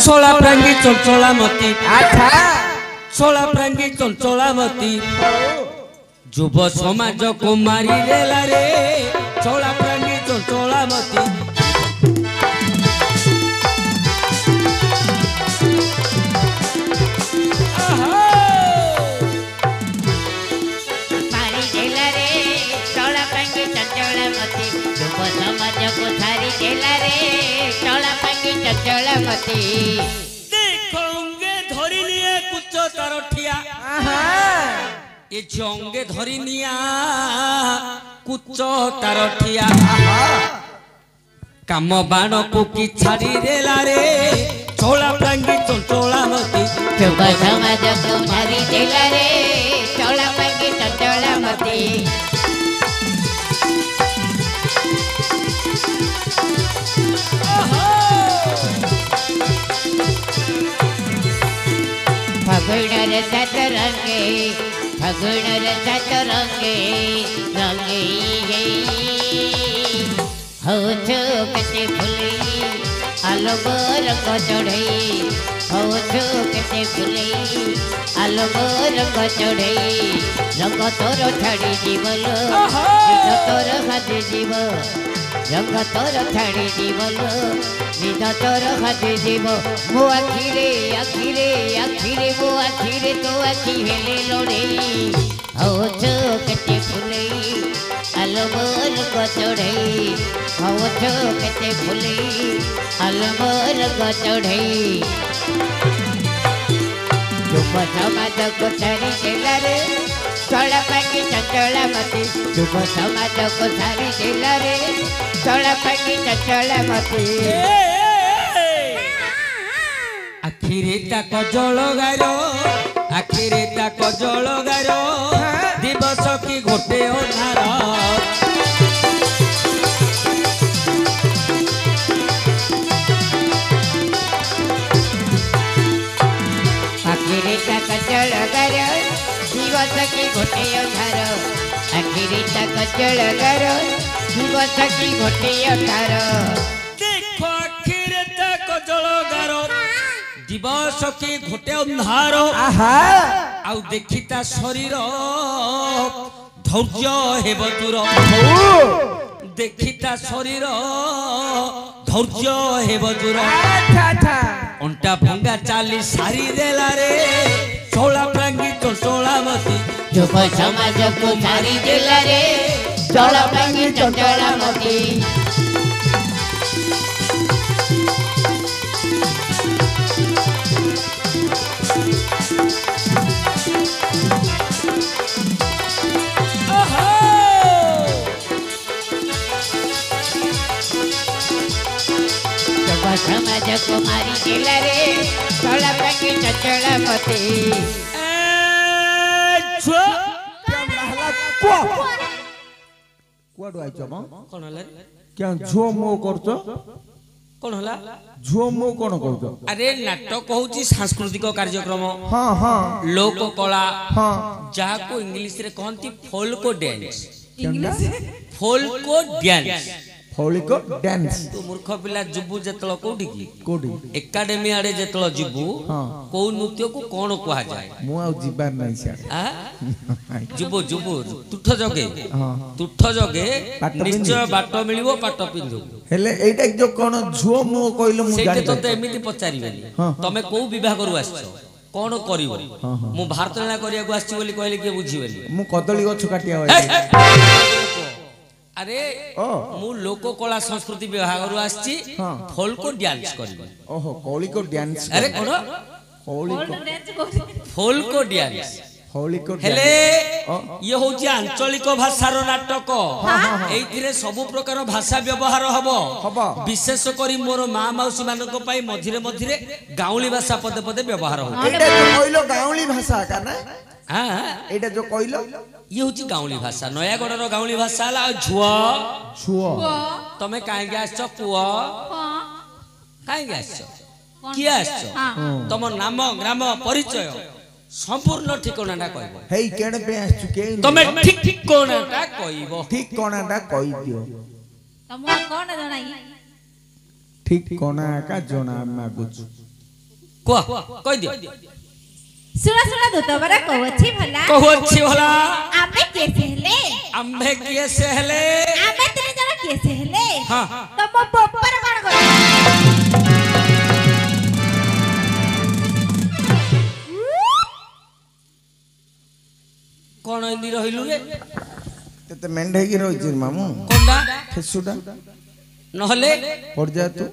सोला प्रांगी चंचलामती सोला प्रांगी चंचलामती युव समाज को मारी देला रे सोला प्रांगी चंचलामती देखोंगे धरी निये कुछ तारठिया ये जोंगे धरी निया कुछ तारठिया काम बाण को की छाड़ी देला रे छोला प्रांगी चंचलामती युव समाज को मारी देला रे छोला प्रांगी चंचलामती फगुण सतरंगे रंगे हो छो कते फुले आलोक रंग चढ़ई हो छो कते फुले आलोक रंग चढ़ई रंग तोर छाड़ी जीवलो तोर हाथ जीव रंग तोर छाड़ी जीवलो निज तोर हाथ जीव मो आखिरे आखिरे आखिरे मो आखिरे तो आखि हेले लोड़े हो छो कते फुले आलोक रंग चढ़ई हो छो कते फुले आलोक रंग चढ़ई युव समाज को छाड़ी देला रे छोला प्रांगी चंचलामती युव समाज को छाड़ी देला रे छोला प्रांगी चंचलामती आखिरे ताक जल गारो आखिरे ताक जल गारो दिवस की गोटे अन्हार आखिरे ताक जल गारो दिवस की गोटे अन्हार आखिरे ताक जल गारो दिवस की गोटे अन्हार देखो आखिरे ताक जल गारो दिवस की गोटे अन्हार आउ देखिता शरीर धैर्य हेब दूर देखिता शरीर धैर्य हेब दूर अंटा भंगा चाली सारी देला रे छोला प्रांगी चंचलामती युव समाज को मारी देला रे छोला प्रांगी चंचलामती समाज को मारी देला रे छोला प्रांगी चंचलामती कुआडू आइछ म कोन हला क्या झो मो करछ कोन हला झो मो कोन कहछ अरे नाटक होची सांस्कृतिक कार्यक्रम हां हां लोक कला हां जाको इंग्लिश रे कहंती फोल्को डांस इंग्लिश फोल्को डांस फौलिको डांस तू मूर्ख पिला जुबु जेतलो कोठी की कोडी एकेडमी आड़े जेतलो जुबु को नृत्य को कोन कहा जाय मु आ जिबार नै छा आ जुबु जुबु तुठ जगे तुठ जगे निश्चय बाट मिलिबो पाट पिंधु हेले एटा जो कोन झो मो कहलो मु जानि सेते तो एमिति पचारिबेनी तमे को विवाह करू आछो कोन करिवो मु भारतलीला करिया को आछि बोली कहले के बुझिबेनी मु कदली गछ काटिया होय अरे मु लोक कला संस्कृति विभाग रु आछि फोल्को डांस करबी ओहो कौलिको डांस अरे कोन फोल्को डांस फौलिको हेले ये होची आंचलिक भाषार नाटक एइथिरे सब प्रकार भाषा व्यवहार हबो विशेष करी मोर मां मौसी मानको पई मझिरे मझिरे गाउली भाषा पदे पदे व्यवहार हो एटा जो कहलो गाउली भाषा का ना हां एटा जो कहलो ये होची गाउली भाषा नयागढ़ गाउली भाषा ला झुआ छुआ तमे काहे आछो पुआ काहे आछो कि आछो तम नाम ग्राम परिचय संपूर्ण ठिकानाटा कहबो हेई केने पे आछू के तमे ठीक ठीक कोनाटा कहबो ठीक कोनाटा कहि दियो तमो कोन जणाई ठीक कोना का जना मागुछु कह दियो सुना सुना दूत बरा कहछि भला कहछि भला आमे केसे हेले आम्भे केसे हेले आमे तीन जण केसे हेले हां तम बप्पर कोन कर कोन इंदी रहिलु रे तेते मेंढे की रहिछि मामू कोंडा ठेसुडा नहले पड़ जा तू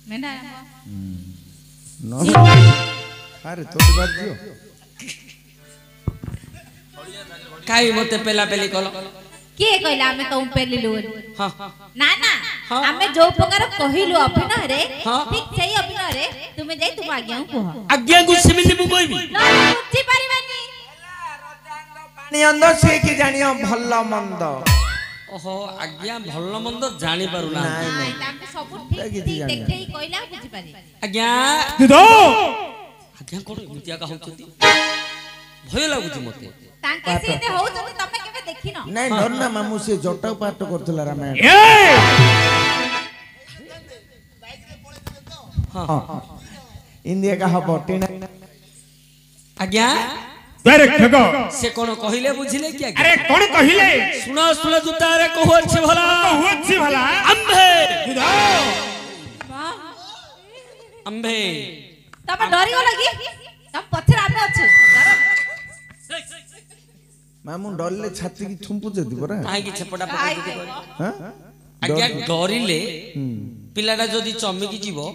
मेना न अरे तो बात दियो काई मते पेला पेली कलो के कहला आमे तुम पेलिलु हां ना ना हाँ। आमे जो प्रकार कहिलु अभिनय रे हाँ। ठीक सही अभिनय रे तुमे जाई तुम आज्ञा कह आज्ञा को सिमिली मु कहबी ना बुझी परिबानी पानी अंद से की जानियो भल्ला मंद ओहो आज्ञा भल्ल मंद जानि पारु ना नाଇଁ, नाइ ताके सब ठीक କିଛି ठीक ଜାଣିନି। देखै कहला बुझी पारी आज्ञा दूधो आज्ञा कोन एमितिया का होचती भय लागुची मते ताके सीते होउछन तमे केबे देखिन नहीं डर ना मामू से जटा पाठ करथला रामायण ए हां इंडिया का हबो टीना आज्ञा अरे खगो से कोन कहिले बुझिले कि आज्ञा अरे कौन कहिले सुनो सुनो जुतारे कहछि भला होछि भला अम्भे दूधो अम्भे तमे डरी हो लगी तम पछर आमे अछु मामू डरले छाती की थुम्पु जदी बरा काहे कि छपटा पकाई दे हां आज्ञा डरिले पिलाडा जदी चमिकी जीवो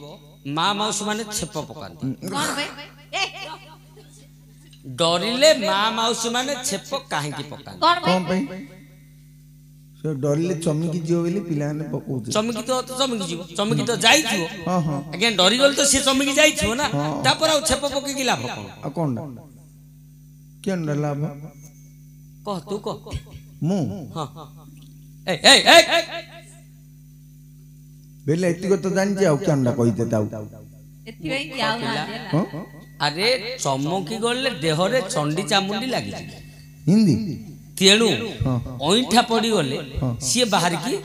मां माउस माने छेप पकांती कोन भाई ए डरिले मां माउस माने छेप काहे कि पकांती कोन भाई कोन पे से डरले चमकी जियो बेले पिलाने पकोउ चमिकी तो चमिकी तो जाई थियो हां हां आज्ञा डरी गल तो से चमिकी जाई थियो ना तापर आ छेप पके कि लाभ कोन आ कोन केन लाभ कह तू कह मु हां ए ए ए बेले एतिको तो जानि जाऊ केनडा कहिते ताऊ एथि भाई जाऊ ना देला हां अरे चमकी गले देहरे चंडी चामुंडी लागि हिंदी तेणु हाँ। ओइठा पड़ी गले सी बाहर की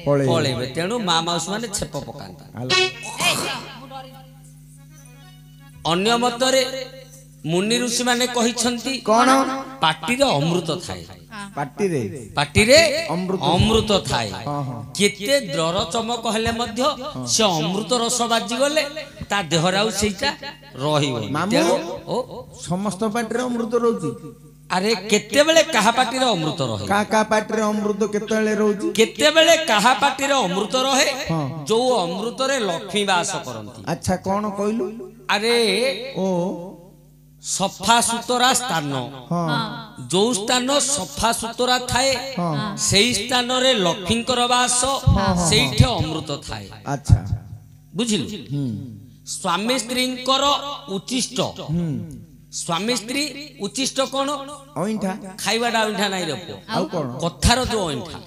पळे पळेबे तेणु मां माउस माने छेप पकांता अन्य मतरे मुनि ऋषि माने कहिसंती कोन पाटी रे अमृत थाए पाटी रे पाटी रे अमृत। अमृत थाए हां हां केते द्रर चमक हेले मध्य से अमृत रस बाजी गले ता देहराउ सेटा रहिबो मामू। तेणु ओ समस्त पाटी रे अमृत रहउची अरे केते बेले काहा पाटी रे अमृत रहे का पाटी रे अमृत केतेले रहउची केते बेले काहा पाटी रे अमृत रहे हाँ। जो अमृत रे लक्ष्मी वास करंती अच्छा कोन कहलु अरे ओ सफा सुतरा स्थान हां जो स्थान सफा सुतरा थाए हां सेई स्थान रे लक्ष्मीकर वास सेइठे अमृत थाए अच्छा बुझिलु स्वामी स्त्रींकर उचिष्ट स्वामी स्त्री उचिष्ट कोन ओइठा खाइबाडा ओइठा नाही रे पुओ आउ कोन कथार जो ओइठा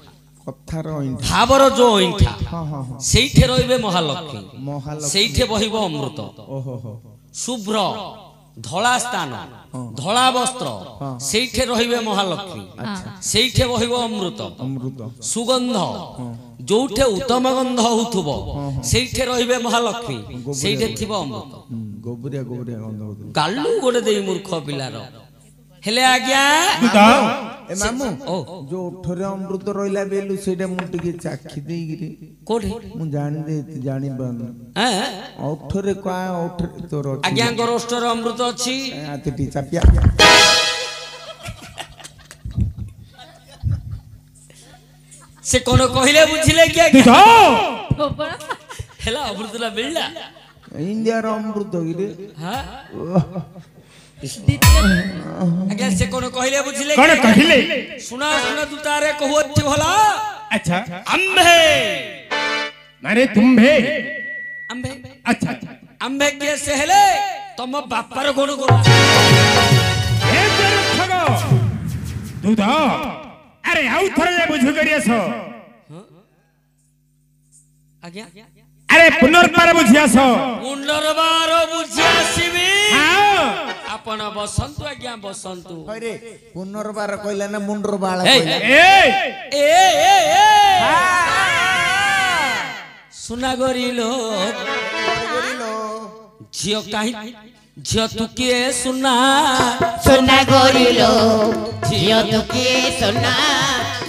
कथार ओइठा भावर जो ओइठा हां हां हां सेइठे रहिबे महालक्ष्मी महालक्ष्मी सेइठे बहिबो अमृत ओहो हो शुभ्र धला स्थान धला वस्त्र सेइठे रहिबे महालक्ष्मी सेइठे बहिबो अमृत अमृत सुगंध जोठे उत्तम गंध होथुबो सेइठे रहिबे महालक्ष्मी सेइठे थिबो अमृत गोबरिया गोबरिया गंध होतो गालू गोडे देई मूर्ख पिलार हेले आज्ञा दूधो ए मामू ओ जो ओठरे अमृत रहिला बेलु सेटा मु टिके चाखी देई गिरी कोठे मु जानि बन हैं ओठरे का ओठरे तोर आज्ञा गोरोष्टर अमृत अछि आते चापिया से कोन कहिले बुझिले कि आज्ञा दूधो हेला अमृत ला मिलला इंडिया रो अमृत गिरे हां आज्ञा से कोन कहिले बुझिले कौन कहिले सुना सुना तू तारे कहू अच्छे भला अच्छा अंबे माने तुम्भे अंबे अच्छा अंबे के सहले तम बापर गुण गुण ए तेरे खगो दूधो अरे आउ थरे बुझु करियस आज्ञा अरे पुनर्बार बुझियास पुनर्बार बुझियासिबी हां आपण बसंतु आज्ञा बसंतु अरे पुनर्बार कहला ना मुंडर बाळ ए कहला ए ए सुना गरिलो झियो काहे झियो तू किए सुना सुना गोरिलो झियो तू किए सुना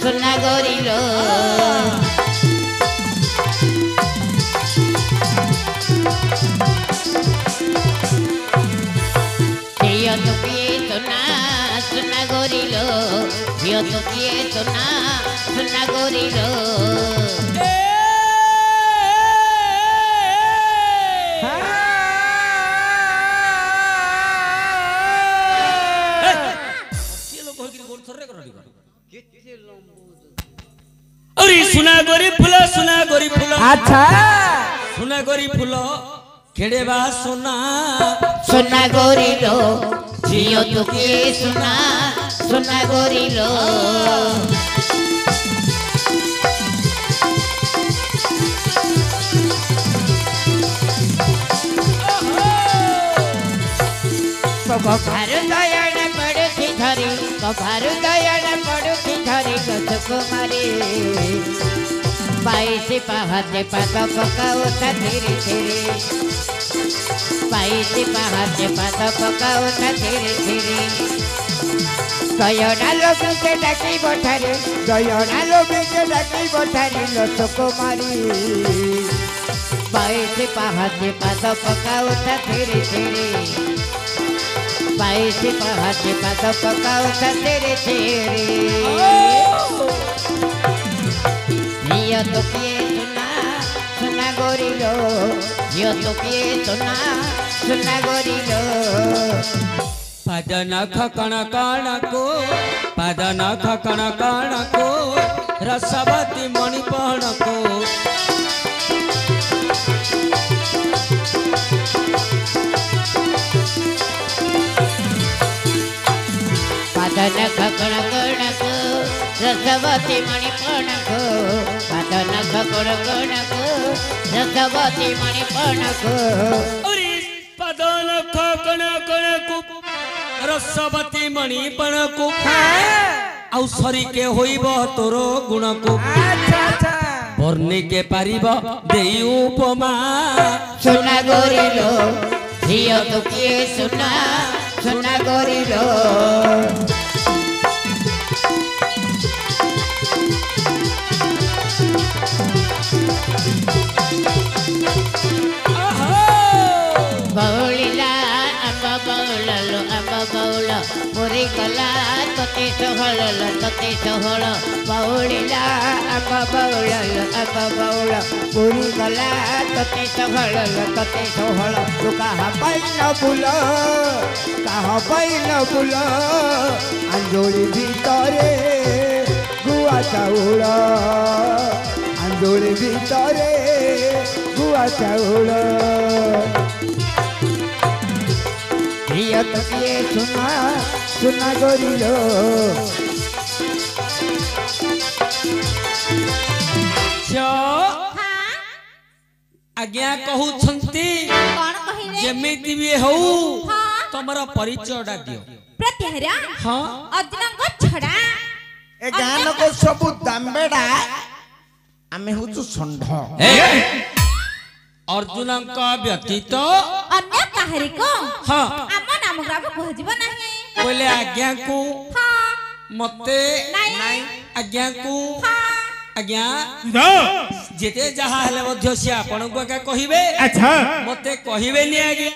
सुना गोरिलो झियो तू किए सुना सुना गोरिलो झियो तू किए सुना सुना गोरिलो अरे सुना गोरी फूल अच्छा सुना गोरी फूल खेड़ेबा सुना सुना गोरिलो झियो तू किए सुना सुना गोरिलो कभारु दयान पड़ुथी धरी कभारु दयान पड़ुथी धरी गछ कुमारी पाइसी पहाते पाद पकाओ ता धीरे धीरे पाइसी पहाते पाद पकाओ ता धीरे धीरे गयना लोग से डाकी बठारे गयना लोग से डाकी बठारे गछ कुमारी पाइसी पहाते पाद पकाओ ता धीरे धीरे पाइसी पहाते पाद पकाओ ता धीरे धीरे झियो तो किए सुना सुना गोरिलो झियो तो किए सुना सुना गोरिलो पादन खकण कण को पादन खकण कण को रसवती मणिपण को पादन खकण कण को रसवती मणिपण को पादन खकण कण को रसवती मणिपण को अरे पादन खकण कण को रसवती मणिपण को आउ सरी के होइब तोर गुण को वर्णी के पारिब देई उपमा सुना गोरिलो झियो तू किए सुना सुना गोरिलो बौलिला अम्बा बौललो अम्बा बौल पुरी गला तते सोहल बौलिला अम्बा बौललो अम्बा बौल पुरी गला तते सोहल तू कहा पाइन बुल आंदोली भितरे गुआ चाउल आंदोली भितरे गुआ चाउल झियो तो किए सुना सुना गोरिलो आज्ञा कहउछंती कौन कहिले जेमिति भी हऊ तमरा परिचय डा दियो प्रत्यहरा हां अजनंग छड़ा ए गान को सब दाम्बेडा आमे हुचु षंढ अर्जुन का व्यतीत अन्य काहरी को हां आम नाम ग्राम कहजिबो नाही बोले आज्ञा को हां मते नाही आज्ञा को आज्ञा जेते जहा हेले मध्य से आपन को का कहिबे अच्छा मते कहिबे नि आज्ञा